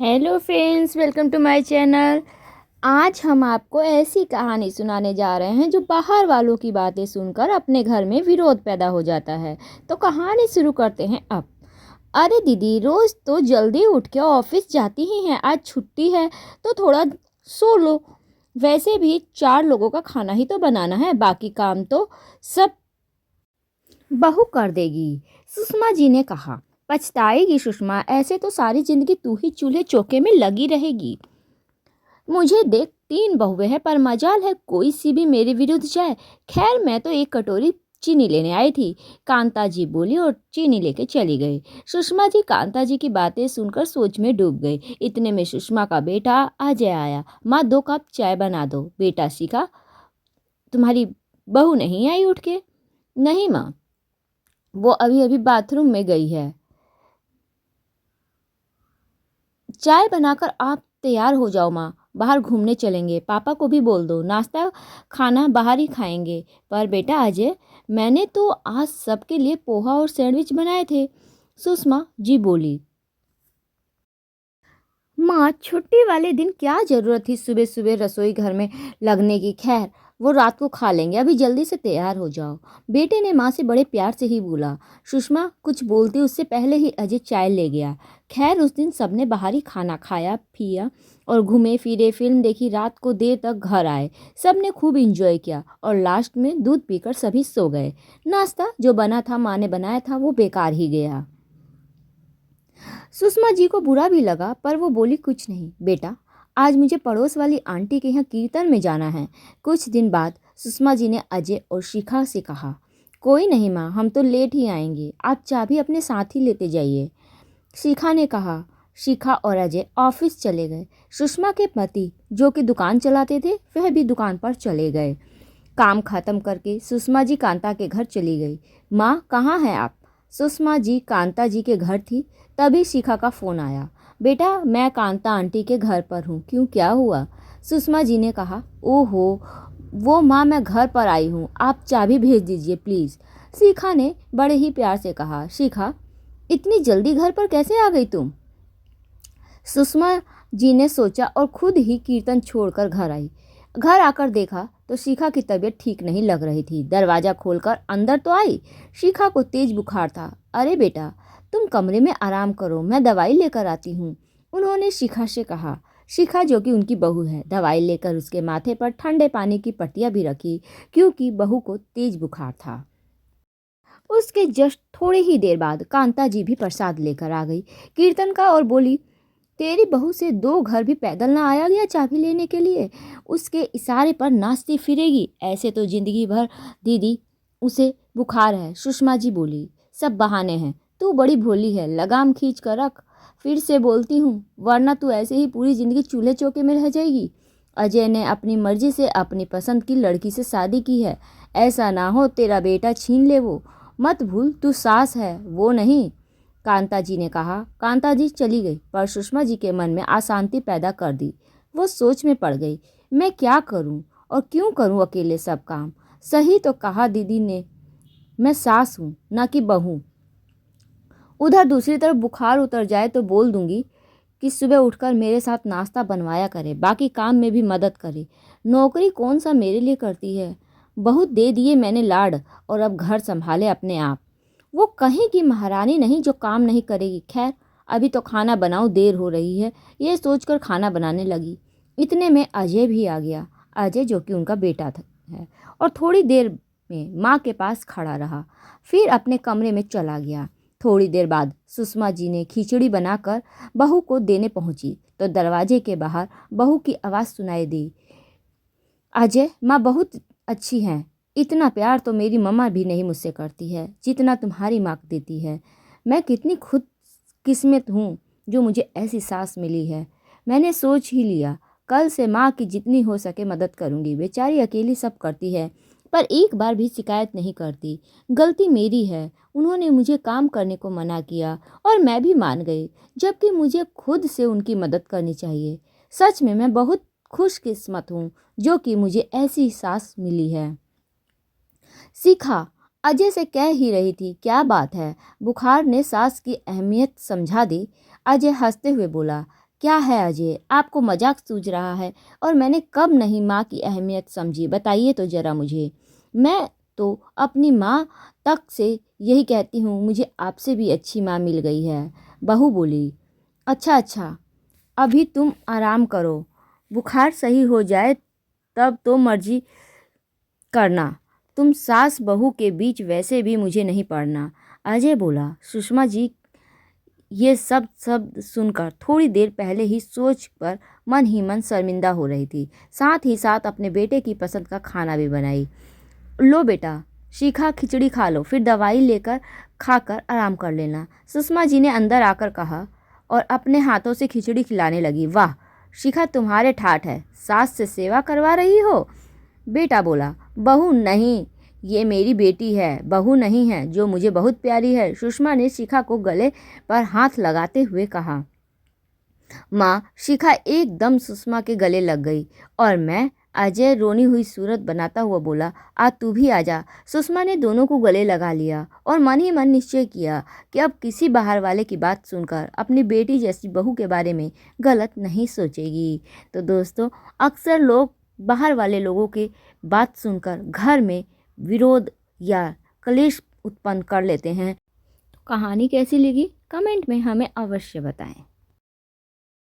Hello friends, welcome to my channel. आज हम आपको ऐसी कहानी सुनाने जा रहे हैं जो बाहर वालों की बातें सुनकर अपने घर में विरोध पैदा हो जाता है। तो कहानी शुरू करते हैं अब। अरे दीदी, रोज तो जल्दी उठ के ऑफिस जाती ही हैं, आज छुट्टी है तो थोड़ा सो लो। वैसे भी 4 लोगों का खाना ही तो बनाना है, बाकी काम तो सब बहू कर देगी। सुषमा जी ने कहा। पछताएगी सुषमा, ऐसे तो सारी जिंदगी तू ही चूल्हे चौके में लगी रहेगी। मुझे देख 3 बहुएं हैं, पर मजाल है कोई सी भी मेरे विरुद्ध जाए। खैर, मैं तो एक कटोरी चीनी लेने आई थी, कांता जी बोली और चीनी लेके चली गई। सुषमा जी कांता जी की बातें सुनकर सोच में डूब गई। इतने में सुषमा का बेटा अजय आया। माँ, 2 कप चाय बना दो। बेटा, शिखा तुम्हारी बहू नहीं आई उठ के? नहीं माँ, वो अभी अभी बाथरूम में गई है। चाय बनाकर आप तैयार हो जाओ माँ, बाहर घूमने चलेंगे। पापा को भी बोल दो, नाश्ता खाना बाहर ही खाएंगे। पर बेटा अजय, मैंने तो आज सबके लिए पोहा और सैंडविच बनाए थे। सुषमा जी बोली। माँ, छुट्टी वाले दिन क्या ज़रूरत थी सुबह सुबह रसोई घर में लगने की। खैर, वो रात को खा लेंगे, अभी जल्दी से तैयार हो जाओ। बेटे ने माँ से बड़े प्यार से ही बोला। सुषमा कुछ बोलती उससे पहले ही अजय चाय ले गया। खैर, उस दिन सबने बाहर ही खाना खाया पिया और घूमे फिरे, फिल्म देखी, रात को देर तक घर आए। सब ने खूब इंजॉय किया और लास्ट में दूध पीकर सभी सो गए। नाश्ता जो बना था, माँ ने बनाया था, वो बेकार ही गया। सुषमा जी को बुरा भी लगा, पर वो बोली कुछ नहीं। बेटा, आज मुझे पड़ोस वाली आंटी के यहाँ कीर्तन में जाना है। कुछ दिन बाद सुषमा जी ने अजय और शिखा से कहा। कोई नहीं माँ, हम तो लेट ही आएंगे, आप चाबी अपने साथ ही लेते जाइए। शिखा ने कहा। शिखा और अजय ऑफिस चले गए। सुषमा के पति जो कि दुकान चलाते थे, वह भी दुकान पर चले गए। काम खत्म करके सुषमा जी कांता के घर चली गई। माँ, कहाँ हैं आप? सुषमा जी कांता जी के घर थी, तभी शिखा का फ़ोन आया। बेटा, मैं कांता आंटी के घर पर हूँ। क्यों, क्या हुआ? सुषमा जी ने कहा। ओहो, वो माँ, मैं घर पर आई हूँ, आप चाबी भेज दीजिए प्लीज़। शिखा ने बड़े ही प्यार से कहा। शिखा, इतनी जल्दी घर पर कैसे आ गई तुम? सुषमा जी ने सोचा और खुद ही कीर्तन छोड़कर घर आई। घर आकर देखा तो शिखा की तबीयत ठीक नहीं लग रही थी। दरवाज़ा खोलकर अंदर तो आई। शिखा को तेज बुखार था। अरे बेटा, तुम कमरे में आराम करो, मैं दवाई लेकर आती हूँ, उन्होंने शिखा से कहा। शिखा जो कि उनकी बहू है, दवाई लेकर उसके माथे पर ठंडे पानी की पट्टियाँ भी रखी, क्योंकि बहू को तेज बुखार था। उसके जस्ट थोड़ी ही देर बाद कांता जी भी प्रसाद लेकर आ गई कीर्तन का और बोली। तेरी बहू से 2 घर भी पैदल ना आया गया चाबी लेने के लिए? उसके इशारे पर नाचती फिरेगी, ऐसे तो जिंदगी भर। दीदी, उसे बुखार है, सुषमा जी बोली। सब बहाने हैं, तू बड़ी भोली है, लगाम खींच कर रख। फिर से बोलती हूँ, वरना तू ऐसे ही पूरी जिंदगी चूल्हे चौके में रह जाएगी। अजय ने अपनी मर्जी से अपनी पसंद की लड़की से शादी की है, ऐसा ना हो तेरा बेटा छीन ले वो। मत भूल, तू सास है, वो नहीं। कांता जी ने कहा। कांता जी चली गई, पर सुषमा जी के मन में अशांति पैदा कर दी। वो सोच में पड़ गई। मैं क्या करूं और क्यों करूं अकेले सब काम? सही तो कहा दीदी ने, मैं सास हूं ना कि बहू। उधर दूसरी तरफ बुखार उतर जाए तो बोल दूंगी कि सुबह उठकर मेरे साथ नाश्ता बनवाया करे, बाकी काम में भी मदद करे। नौकरी कौन सा मेरे लिए करती है? बहुत दे दिए मैंने लाड, और अब घर संभाले अपने आप। वो कहीं की महारानी नहीं जो काम नहीं करेगी। खैर, अभी तो खाना बनाऊं, देर हो रही है, ये सोचकर खाना बनाने लगी। इतने में अजय भी आ गया। अजय जो कि उनका बेटा था है, और थोड़ी देर में माँ के पास खड़ा रहा, फिर अपने कमरे में चला गया। थोड़ी देर बाद सुषमा जी ने खिचड़ी बनाकर बहू को देने पहुंची तो दरवाजे के बाहर बहू की आवाज़ सुनाई दी। अजय, माँ बहुत अच्छी हैं, इतना प्यार तो मेरी मम्मा भी नहीं मुझसे करती है जितना तुम्हारी माँ देती है। मैं कितनी खुद किस्मत हूँ जो मुझे ऐसी सास मिली है। मैंने सोच ही लिया, कल से माँ की जितनी हो सके मदद करूँगी। बेचारी अकेली सब करती है, पर एक बार भी शिकायत नहीं करती। गलती मेरी है, उन्होंने मुझे काम करने को मना किया और मैं भी मान गई, जबकि मुझे खुद से उनकी मदद करनी चाहिए। सच में मैं बहुत खुशकिस्मत हूँ जो कि मुझे ऐसी सास मिली है। सीखा अजय से कह ही रही थी, क्या बात है? बुखार ने सास की अहमियत समझा दी। अजय हंसते हुए बोला, क्या है अजय, आपको मजाक सूझ रहा है? और मैंने कब नहीं माँ की अहमियत समझी, बताइए तो ज़रा मुझे। मैं तो अपनी माँ तक से यही कहती हूँ, मुझे आपसे भी अच्छी माँ मिल गई है। बहू बोली। अच्छा अच्छा, अभी तुम आराम करो, बुखार सही हो जाए तब तो मर्जी करना। तुम सास बहू के बीच वैसे भी मुझे नहीं पड़ना, अजय बोला। सुषमा जी ये सब शब्द सुनकर थोड़ी देर पहले ही सोच पर मन ही मन शर्मिंदा हो रही थी, साथ ही साथ अपने बेटे की पसंद का खाना भी बनाई। लो बेटा, शिखा खिचड़ी खा लो, फिर दवाई लेकर खाकर आराम कर लेना, सुषमा जी ने अंदर आकर कहा और अपने हाथों से खिचड़ी खिलाने लगी। वाह शिखा, तुम्हारे ठाठ है, सास से सेवा करवा रही हो। बेटा बोला। बहू नहीं, ये मेरी बेटी है, बहू नहीं है, जो मुझे बहुत प्यारी है, सुषमा ने शिखा को गले पर हाथ लगाते हुए कहा। माँ, शिखा एकदम सुषमा के गले लग गई और मैं, अजय रोनी हुई सूरत बनाता हुआ बोला, आ तू भी आजा। सुषमा ने दोनों को गले लगा लिया और मन ही मन निश्चय किया कि अब किसी बाहर वाले की बात सुनकर अपनी बेटी जैसी बहू के बारे में गलत नहीं सोचेगी। तो दोस्तों, अक्सर लोग बाहर वाले लोगों की बात सुनकर घर में विरोध या कलेश उत्पन्न कर लेते हैं। तो कहानी कैसी लगी कमेंट में हमें अवश्य बताएं।